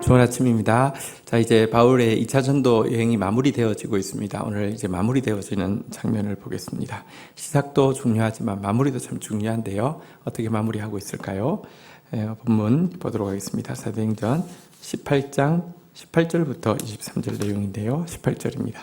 좋은 아침입니다. 자, 이제 바울의 2차 전도 여행이 마무리되어지고 있습니다. 오늘 이제 마무리되어지는 장면을 보겠습니다. 시작도 중요하지만 마무리도 참 중요한데요. 어떻게 마무리하고 있을까요? 본문 보도록 하겠습니다. 사도행전 18장 18절부터 23절 내용인데요. 18절입니다.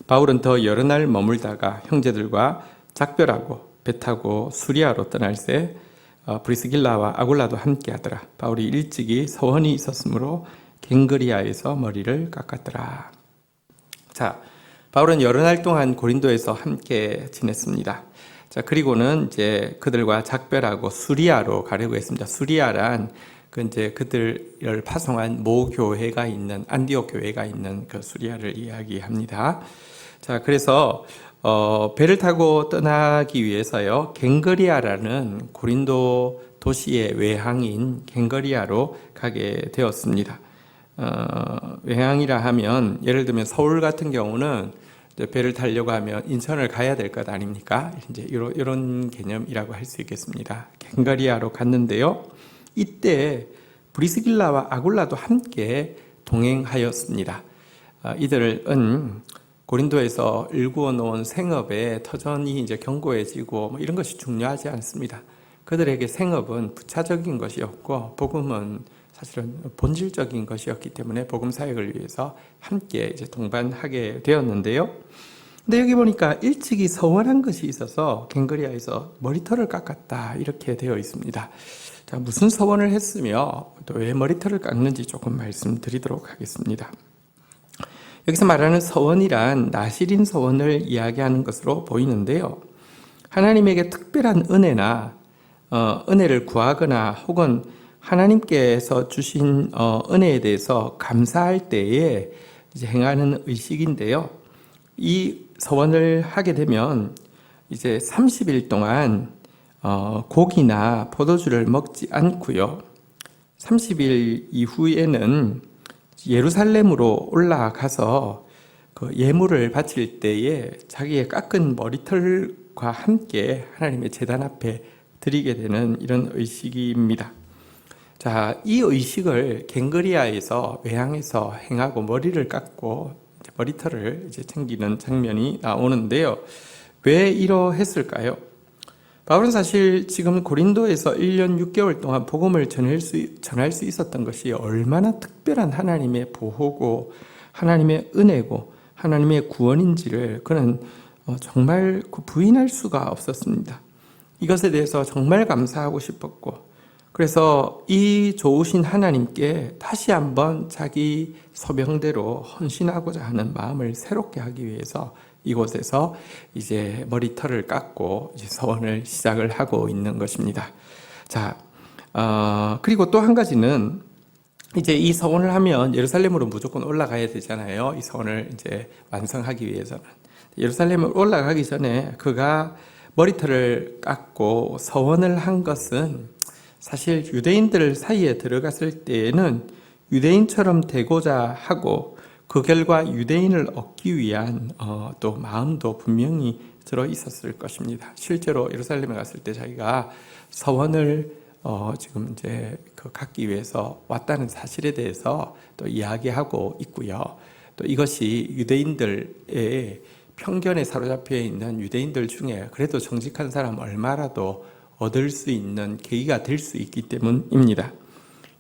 바울은 더 여러 날 머물다가 형제들과 작별하고 배 타고 수리아로 떠날새 브리스길라와 아굴라도 함께하더라. 바울이 일찍이 서원이 있었으므로 갱그리아에서 머리를 깎았더라. 자, 바울은 여러 날 동안 고린도에서 함께 지냈습니다. 자, 그리고는 이제 그들과 작별하고 수리아로 가려고 했습니다. 수리아란 이제 그들을 파송한 모 교회가 있는 안디옥 교회가 있는 그 수리아를 이야기합니다. 자, 그래서 배를 타고 떠나기 위해서요, 갱그리아라는 고린도 도시의 외항인 갱그리아로 가게 되었습니다. 외항이라 하면 예를 들면 서울 같은 경우는 배를 타려고 하면 인천을 가야 될 것 아닙니까? 이제 이런 개념이라고 할 수 있겠습니다. 갱그리아로 갔는데요. 이때 브리스길라와 아굴라도 함께 동행하였습니다. 이들은 고린도에서 일구어 놓은 생업의 터전이 이제 견고해지고 이런 것이 중요하지 않습니다. 그들에게 생업은 부차적인 것이었고 복음은 사실은 본질적인 것이었기 때문에 복음 사역을 위해서 함께 이제 동반하게 되었는데요. 근데 여기 보니까 일찍이 서원한 것이 있어서 갱그리아에서 머리털을 깎았다 이렇게 되어 있습니다. 자, 무슨 서원을 했으며 또 왜 머리털을 깎는지 조금 말씀드리도록 하겠습니다. 여기서 말하는 서원이란 나실인 서원을 이야기하는 것으로 보이는데요. 하나님에게 특별한 은혜나 은혜를 구하거나 혹은 하나님께서 주신 은혜에 대해서 감사할 때에 이제 행하는 의식인데요. 이 서원을 하게 되면 이제 30일 동안 고기나 포도주를 먹지 않고요. 30일 이후에는 예루살렘으로 올라가서 그 예물을 바칠 때에 자기의 깎은 머리털과 함께 하나님의 제단 앞에 드리게 되는 이런 의식입니다. 자, 이 의식을 갱그리아에서 외항에서 행하고 머리를 깎고 머리털을 이제 챙기는 장면이 나오는데요. 왜 이러했을까요? 바울은 사실 지금 고린도에서 1년 6개월 동안 복음을 전할 수 있었던 것이 얼마나 특별한 하나님의 보호고 하나님의 은혜고 하나님의 구원인지를 그는 정말 부인할 수가 없었습니다. 이것에 대해서 정말 감사하고 싶었고, 그래서 이 좋으신 하나님께 다시 한번 자기 소명대로 헌신하고자 하는 마음을 새롭게 하기 위해서 이곳에서 이제 머리털을 깎고 이제 서원을 시작을 하고 있는 것입니다. 자, 그리고 또 한 가지는 이제 이 서원을 하면 예루살렘으로 무조건 올라가야 되잖아요. 이 서원을 이제 완성하기 위해서는. 예루살렘을 올라가기 전에 그가 머리털을 깎고 서원을 한 것은 사실 유대인들 사이에 들어갔을 때에는 유대인처럼 되고자 하고 그 결과 유대인을 얻기 위한 또 마음도 분명히 들어 있었을 것입니다. 실제로 예루살렘에 갔을 때 자기가 서원을 지금 이제 갖기 위해서 왔다는 사실에 대해서 또 이야기하고 있고요. 또 이것이 유대인들의 편견에 사로잡혀 있는 유대인들 중에 그래도 정직한 사람 얼마라도 얻을 수 있는 계기가 될 수 있기 때문입니다.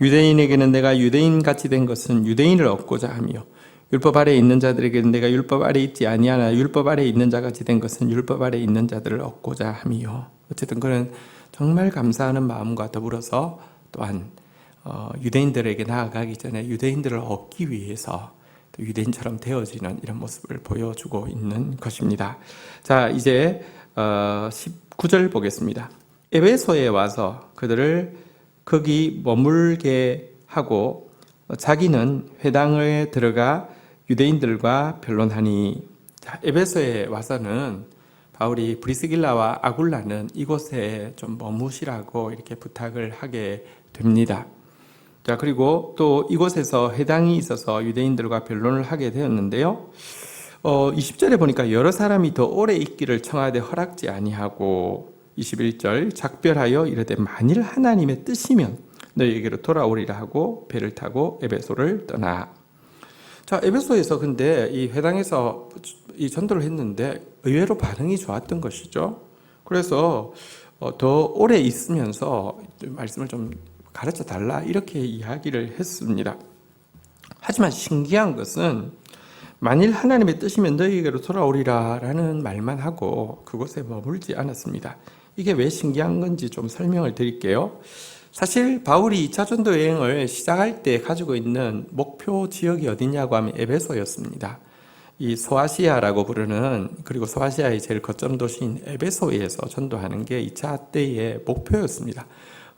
유대인에게는 내가 유대인같이 된 것은 유대인을 얻고자 하며 율법 아래에 있는 자들에게는 내가 율법 아래에 있지 아니하나 율법 아래에 있는 자같이 된 것은 율법 아래에 있는 자들을 얻고자 함이요. 어쨌든 그는 정말 감사하는 마음과 더불어서 또한 유대인들에게 나아가기 전에 유대인들을 얻기 위해서 또 유대인처럼 되어지는 이런 모습을 보여주고 있는 것입니다. 자, 이제 19절 보겠습니다. 에베소에 와서 그들을 거기 머물게 하고 자기는 회당에 들어가 유대인들과 변론하니. 자, 에베소에 와서는 바울이 브리스길라와 아굴라는 이곳에 좀 머무시라고 이렇게 부탁을 하게 됩니다. 자, 그리고 또 이곳에서 회당이 있어서 유대인들과 변론을 하게 되었는데요. 20절에 보니까 여러 사람이 더 오래 있기를 청하되 허락지 아니하고 21절 작별하여 이르되 만일 하나님의 뜻이면 너희에게로 돌아오리라 하고 배를 타고 에베소를 떠나. 자, 에베소에서 근데 이 회당에서 이 전도를 했는데 의외로 반응이 좋았던 것이죠. 그래서 더 오래 있으면서 말씀을 좀 가르쳐 달라 이렇게 이야기를 했습니다. 하지만 신기한 것은 만일 하나님의 뜻이면 너희에게로 돌아오리라 라는 말만 하고 그곳에 머물지 않았습니다. 이게 왜 신기한 건지 좀 설명을 드릴게요. 사실 바울이 2차 전도 여행을 시작할 때 가지고 있는 목표 지역이 어디냐고 하면 에베소였습니다. 이 소아시아라고 부르는, 그리고 소아시아의 제일 거점 도시인 에베소에서 전도하는 게 2차 때의 목표였습니다.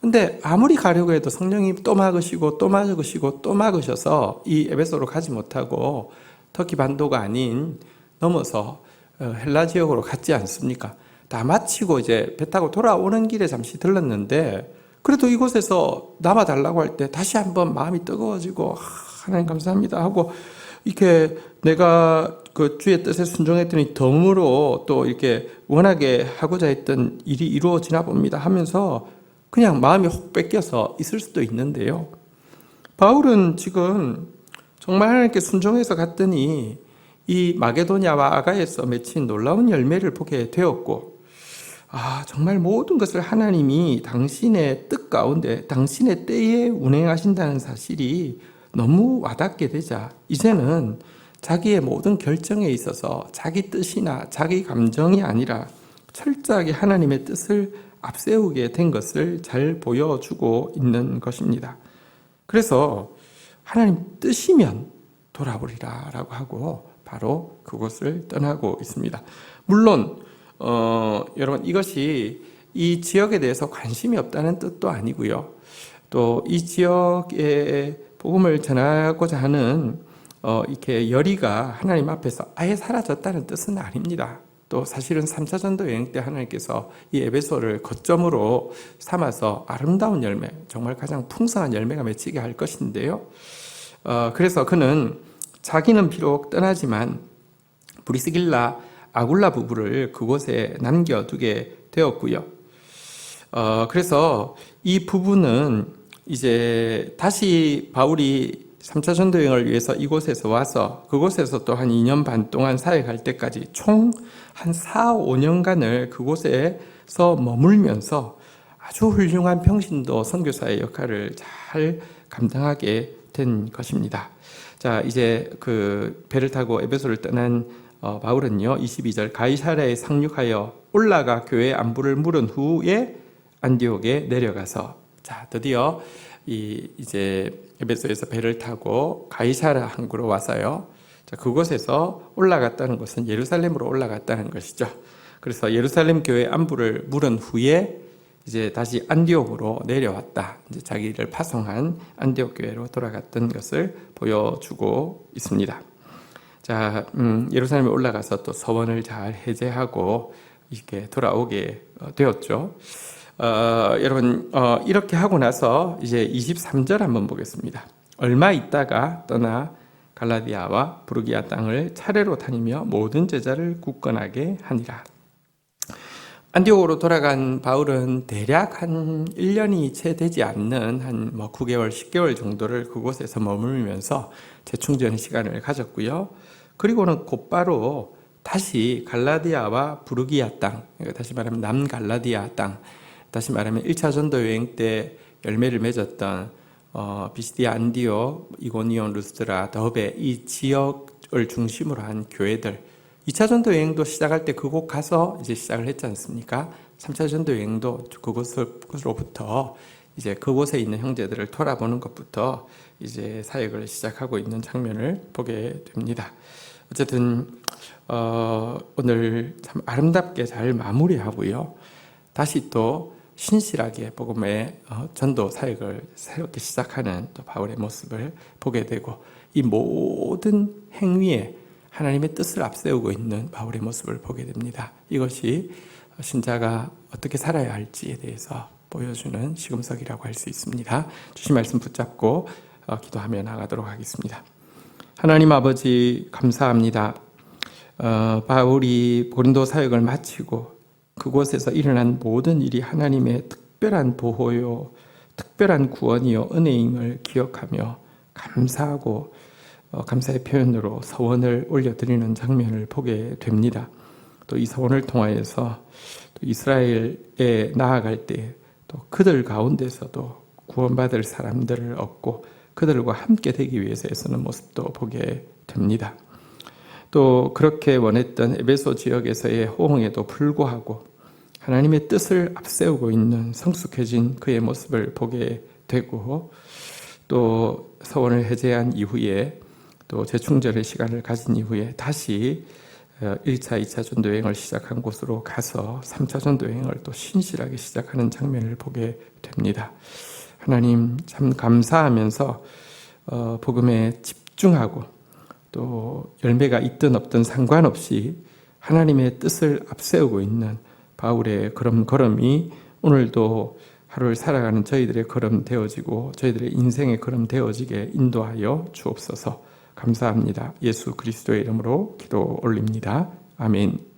근데 아무리 가려고 해도 성령이 또 막으시고 또 막으시고 또 막으셔서 이 에베소로 가지 못하고 터키 반도가 아닌 넘어서 헬라 지역으로 갔지 않습니까? 다 마치고 이제 배 타고 돌아오는 길에 잠시 들렀는데 그래도 이곳에서 남아달라고 할 때 다시 한번 마음이 뜨거워지고 하나님 감사합니다 하고 이렇게 내가 그 주의 뜻에 순종했더니 덤으로 또 이렇게 원하게 하고자 했던 일이 이루어지나 봅니다 하면서 그냥 마음이 혹 뺏겨서 있을 수도 있는데요. 바울은 지금 정말 하나님께 순종해서 갔더니 이 마게도냐와 아가에서 맺힌 놀라운 열매를 보게 되었고, 정말 모든 것을 하나님이 당신의 뜻 가운데 당신의 때에 운행하신다는 사실이 너무 와닿게 되자 이제는 자기의 모든 결정에 있어서 자기 뜻이나 자기 감정이 아니라 철저하게 하나님의 뜻을 앞세우게 된 것을 잘 보여주고 있는 것입니다. 그래서 하나님 뜻이면 돌아오리라 라고 하고 바로 그곳을 떠나고 있습니다. 물론 여러분 이것이 이 지역에 대해서 관심이 없다는 뜻도 아니고요. 또 이 지역에 복음을 전하고자 하는 이렇게 열의가 하나님 앞에서 아예 사라졌다는 뜻은 아닙니다. 또 사실은 3차 전도 여행 때 하나님께서 이 에베소를 거점으로 삼아서 아름다운 열매, 정말 가장 풍성한 열매가 맺히게 할 것인데요. 그래서 그는 자기는 비록 떠나지만 브리스길라, 아굴라 부부를 그곳에 남겨두게 되었고요. 그래서 이 부부는 이제 다시 바울이 3차 전도 여행을 위해서 이곳에서 와서 그곳에서 또 한 2년 반 동안 사역할 때까지 총 한 4, 5년간을 그곳에서 머물면서 아주 훌륭한 평신도 선교사의 역할을 잘 감당하게 된 것입니다. 자, 이제 그 배를 타고 에베소를 떠난 바울은요, 22절 가이사랴에 상륙하여 올라가 교회 안부를 물은 후에 안디옥에 내려가서, 자, 드디어 이제 에베소에서 배를 타고 가이사랴 항구로 와서요. 자, 그곳에서 올라갔다는 것은 예루살렘으로 올라갔다는 것이죠. 그래서 예루살렘 교회 안부를 물은 후에 이제 다시 안디옥으로 내려왔다. 이제 자기를 파송한 안디옥 교회로 돌아갔던 것을 보여주고 있습니다. 자, 예루살렘에 올라가서 또 서원을 잘 해제하고 이렇게 돌아오게 되었죠. 여러분, 이렇게 하고 나서 이제 23절 한번 보겠습니다. 얼마 있다가 떠나 갈라디아와 부르기아 땅을 차례로 다니며 모든 제자를 굳건하게 하니라. 안디옥으로 돌아간 바울은 대략 한 1년이 채 되지 않는 한 9개월, 10개월 정도를 그곳에서 머물면서 재충전 시간을 가졌고요. 그리고는 곧바로 다시 갈라디아와 부르기아 땅, 다시 말하면 남갈라디아 땅, 다시 말하면 1차 전도 여행 때 열매를 맺었던 비시디아, 안디옥, 이고니온, 루스드라, 더베 이 지역을 중심으로 한 교회들, 2차 전도 여행도 시작할 때 그곳 가서 이제 시작을 했지 않습니까? 3차 전도 여행도 그곳으로부터 이제 그곳에 있는 형제들을 돌아보는 것부터 이제 사역을 시작하고 있는 장면을 보게 됩니다. 어쨌든 오늘 참 아름답게 잘 마무리하고요. 다시 또 신실하게 복음의 전도 사역을 새롭게 시작하는 또 바울의 모습을 보게 되고 이 모든 행위에 하나님의 뜻을 앞세우고 있는 바울의 모습을 보게 됩니다. 이것이 신자가 어떻게 살아야 할지에 대해서 보여주는 시금석이라고 할 수 있습니다. 주신 말씀 붙잡고 기도하며 나가도록 하겠습니다. 하나님 아버지 감사합니다. 바울이 고린도 사역을 마치고 그곳에서 일어난 모든 일이 하나님의 특별한 보호요, 특별한 구원이요 은혜임을 기억하며 감사하고 감사의 표현으로 서원을 올려드리는 장면을 보게 됩니다. 또 이 서원을 통하여서 또 이스라엘에 나아갈 때 또 그들 가운데서도 구원받을 사람들을 얻고 그들과 함께 되기 위해서 애쓰는 모습도 보게 됩니다. 또 그렇게 원했던 에베소 지역에서의 호응에도 불구하고 하나님의 뜻을 앞세우고 있는 성숙해진 그의 모습을 보게 되고, 또 서원을 해제한 이후에 또 재충전의 시간을 가진 이후에 다시 1차, 2차 전도 여행을 시작한 곳으로 가서 3차 전도 여행을 또 신실하게 시작하는 장면을 보게 됩니다. 하나님 참 감사하면서 복음에 집중하고 또 열매가 있든 없든 상관없이 하나님의 뜻을 앞세우고 있는 바울의 그런 걸음이 오늘도 하루를 살아가는 저희들의 걸음 되어지고 저희들의 인생의 걸음 되어지게 인도하여 주옵소서. 감사합니다. 예수 그리스도의 이름으로 기도 올립니다. 아멘.